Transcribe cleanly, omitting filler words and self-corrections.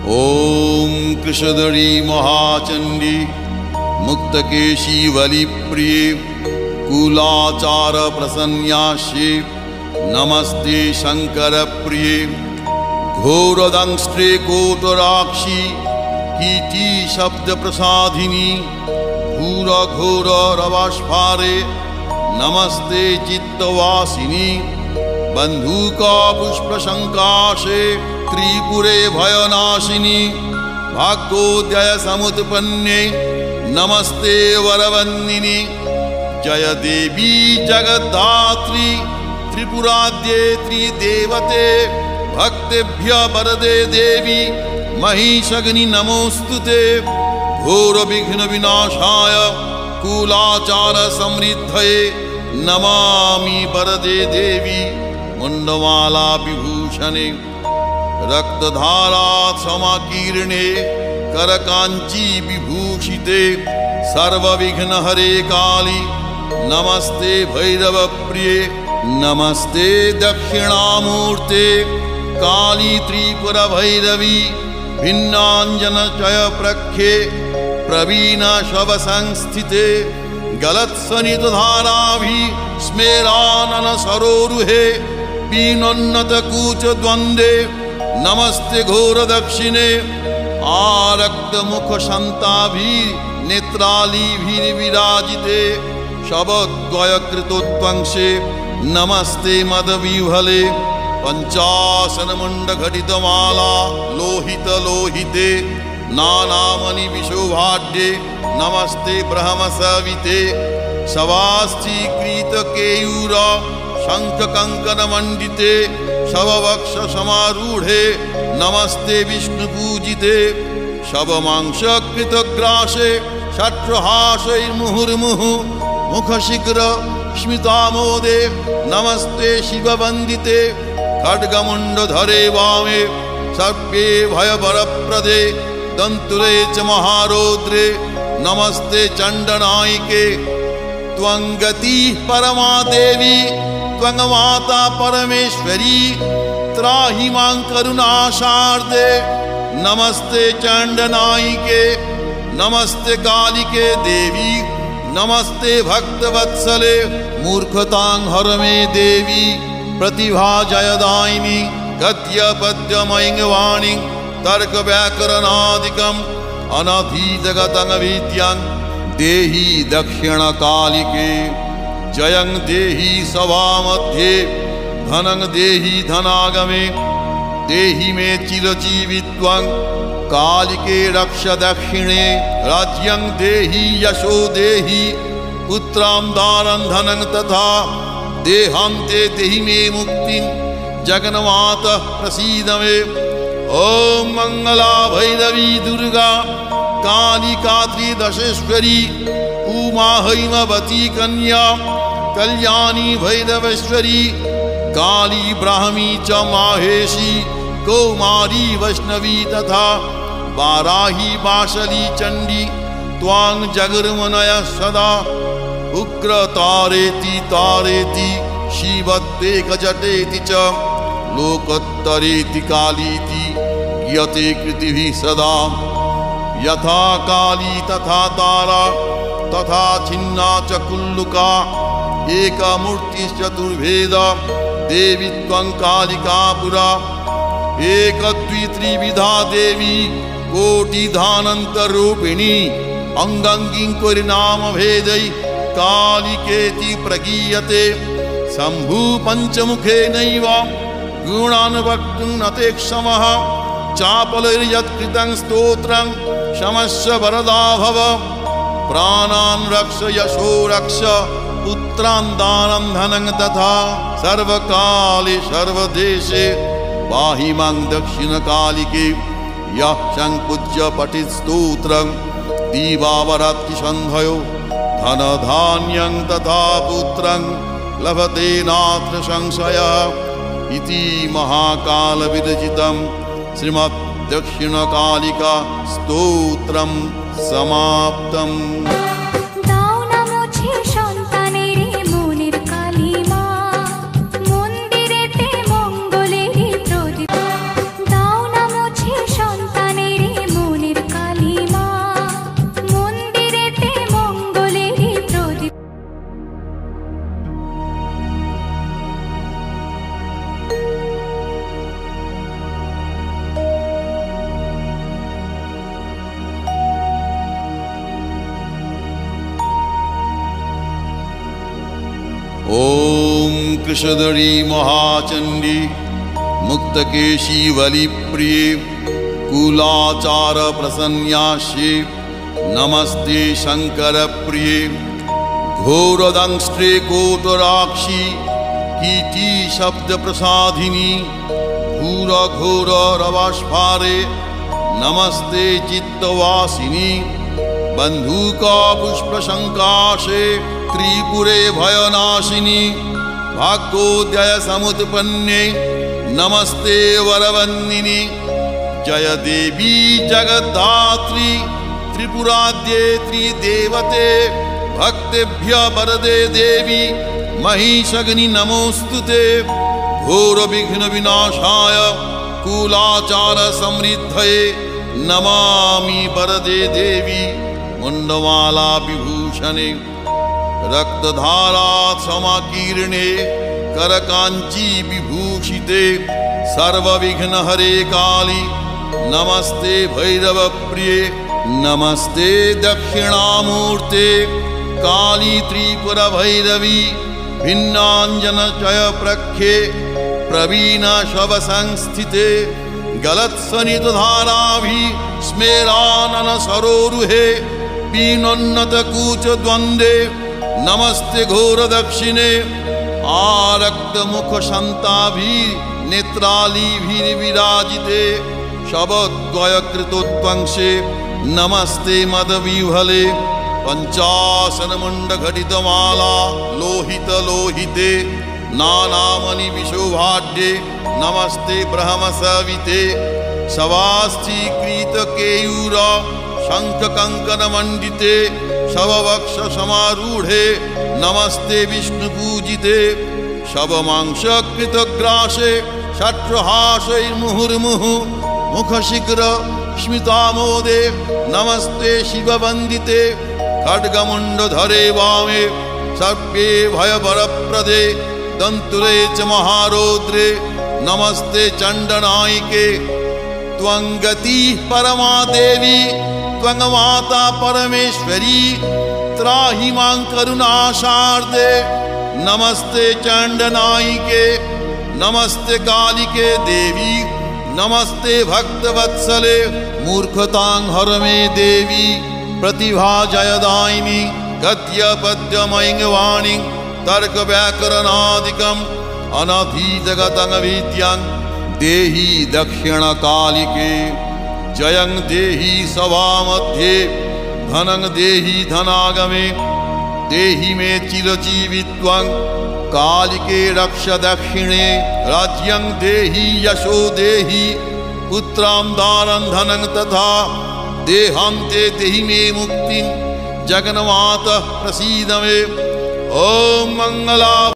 ॐ कृशधरी महाचण्डी मुक्तकेशी बलिप्रिये कुलाचार प्रसन्यास्ये नमस्ते शंकरप्रिये घोरदंष्ट्रे कोटराक्षी कीटी शब्द प्रसादिनी घोर घोर रवास्फारे नमस्ते चित्तवासिनी बंधुका पुष्प शंकाशे त्रिपुरे भयनाशिनी भाग्योदय समुत्पन्ने नमस्ते वरवन्दिनी जय देवी जगद्धात्री त्रिपुराद्ये त्रिदेवते भक्तेभ्य वरदे देवी महिषग्नि नमोस्तुते घोर विघ्न विनाशाय कुलाचार समृद्धये नमामि वरदे देवी मुंडमाला विभूषणे रक्तधारा समाकीर्णे करकांची विभूषिते सर्वविघ्नहरे काली नमस्ते भैरव प्रिये नमस्ते दक्षिणामूर्ते काली त्रिपुर भैरवी भिन्नांजन चय प्रख्ये प्रवीण शव संस्थिते गलत्सनित धाराभि स्मेरानन सरोरुहे पीनोन्नत कूच द्वंद्वे नमस्ते घोर दक्षिणे आरक्त मुख शंताभि नेत्रालीभिर्विराजिते शबद्वय कृतोत्वंशे नमस्ते मदविह्वले पंचासन मुंड घटित माला लोहित लोहिते नानामणि विशोभाढ्ये नमस्ते ब्रह्म सविते शवास्थीकृत केयूर शंख कंकन मंडिते शववक्ष समारूढ़े नमस्ते विष्णु पूजिते शवमांस कृत ग्रासे षट्हासे मुहुर्मुहु मुख शीघ्र स्मितामोदे नमस्ते शिव वंदिते खड्गमुंड धरे वामे सर्वे भय वरप्रदे दंतुरे च महारौद्रे नमस्ते चंडनायिके त्वंगति परमा देवी त्वं माता परमेश्वरी त्राहि मां करुणाशार्दे नमस्ते चंडनायिके नमस्ते कालिके देवी नमस्ते भक्तवत्सले मूर्खतां हर मे देवी प्रतिभा जयदायिनी गद्य पद्य मयिंगवाणी तर्क व्याकरणादिकम् अनधीतगतं विद्यां देहि दक्षिण कालिके जयं देहि सभामध्ये धनं देहि धनागमे देहि मे चिरजीवित्वं कालिके रक्ष दक्षिणे राज्यं देहि यशो देहि पुत्रां दानं धनं तथा देहान्ते देहि मे मुक्तिं जगन्मातः प्रसीद मे ॐ मंगला भैरवी दुर्गा कालिका त्रिदशेश्वरी उमा हैमवती कन्या कल्याणी भैरवेश्वरी काली ब्राह्मी च माहेशी कौमारी वैष्णवी तथा वाराही बाशली चंडी त्वां जगर्मनय सदा उग्र तारेति तारेति शिवत्ते गजटेति च लोकोत्तरेति कालीति यते कृतिभिः सदा यथा काली तथा तारा तथा छिन्ना च कुल्लुका एका मूर्तिश्चतुर्भेदा देवी त्वं कालिका पुरा एकद्वित्रिविधा देवी कोटिधानन्तरूपिणी अंगंगिं नाम भेदै कालिकेति प्रगीयते शंभु पंचमुखे नैव गुणान् वक्तुं न ते क्षमः चापलैर्यत्कृतं स्तोत्रं क्षमस्व वरदा भव प्राणान् रक्ष यशो रक्ष पुत्रान् दानं धनं तथा सर्वकाले सर्वदेशे पाहि मां दक्षिणकालिके यः संपूज्य पठित स्तोत्रं दीवावरात्रि सन्धयो धनधान्यं तथा पुत्रं लभते नात्र संशयः इति महाकाल विरचितं श्रीमद् दक्षिणकालिका स्तोत्रं समाप्तम्। মন্দিরেতে মঙ্গলেরই প্রদীপ দাও না মুছে সন্তানের कृशधरी महाचंडी मुक्तकेशी वलिप्रिये कुलाचार प्रसन्यास्ये नमस्ते शंकर प्रिये घोरदंष्ट्रे कोटराक्षी कीटी शब्द प्रसादिनी घोर घोर रवास्फारे नमस्ते चित्तवासिनी बंधुका पुष्प शंकाशे त्रिपुरे भयनाशिनी भाग्योदय समुत्पन्ने नमस्ते वरवन्दिनी जय देवी जगद्धात्री त्रिपुराद्ये त्रिदेवते भक्तेभ्य वरदे देवी महिषग्नि नमोस्तुते घोर विघ्न विनाशाय कुलाचार समृद्धये नमामि वरदे देवी मुंडमाला विभूषणे रक्तधारा समाकीर्णे करकांची विभूषिते सर्वविघ्न हरे काली नमस्ते भैरव प्रिये नमस्ते दक्षिणामूर्ते काली त्रिपुर भैरवी भिन्नांजन चय प्रख्ये प्रवीण शव संस्थिते गलत्सनित धाराभि स्मेरानन सरोरुहे पीनोन्नत कूच द्वंद्वे नमस्ते घोर दक्षिणे आरक्त मुख शंताभि नेत्रालीभिर्विराजिते शवद्वय कृतोत्वंशे नमस्ते मदविह्वले पंचासन मुंड घटित माला लोहित लोहिते नानामणि विशोभाढ्ये नमस्ते ब्रह्म सविते शवास्थीकृत केयूर शंख कंकन मंडिते शववक्ष समारूढ़े नमस्ते विष्णु पूजिते शवमांसकृत ग्रासे षट्हासे मुहुर्मुहु मुख शीघ्र स्मितामोदे नमस्ते शिव वंदिते खड्गमुंडधरे वामे सर्वे भयवरप्रदे दंतुरे च महारौद्रे नमस्ते चंडनायिके त्वंगति परमा देवी त्वंगमाता परमेश्वरी त्राहि मां करुणाशार्दे नमस्ते चंडनायिके नमस्ते कालिके देवी नमस्ते भक्तवत्सले मूर्खतां हर मे देवी प्रतिभा जयदायिनी गद्य पद्य मयिंगवाणी तर्क व्याकरणादिकम् अनधीतगतं विद्यां देहि दक्षिण कालिके जयं देहि सभामध्ये धनं देहि धनागमे देहि मे चिरजीवित्वं कालिके रक्ष दक्षिणे राज्यं देहि यशो देहि पुत्रां दानं धनं तथा देहान्ते देहि मे मुक्तिं जगन्मातः प्रसीद मे। ओम मंगला